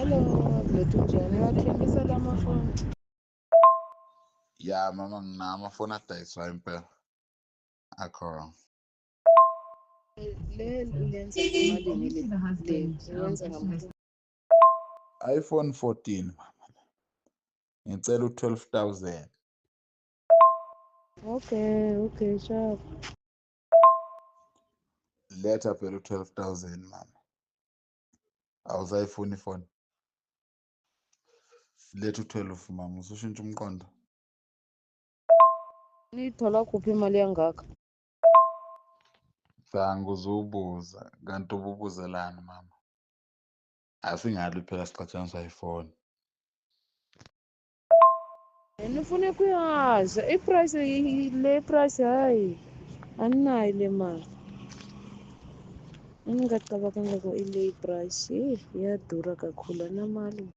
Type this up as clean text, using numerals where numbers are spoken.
Hello, Blethu njani? Uyathengisa la mafoni? Ya mama nginamafoni adayiswayo impela akhona. Lenza ngamalini le wenza ngamalini? iPhone 14 mama. Ngicela u-12,000. Okay, sharp. Letha phela u-12,000 mama. Awusayifuni ifoni. Letha u-12 mama, usushintsha umqondo. Niyithola kuphi imali yangaka? Sanguzubuza kanti ububuzelani mama. Asingali phela siqhathaniswa ifoni. Nifune kuyazi le price hayi aninayo le mali. Ngingacabanga ile price iyadura kakhulu anamali.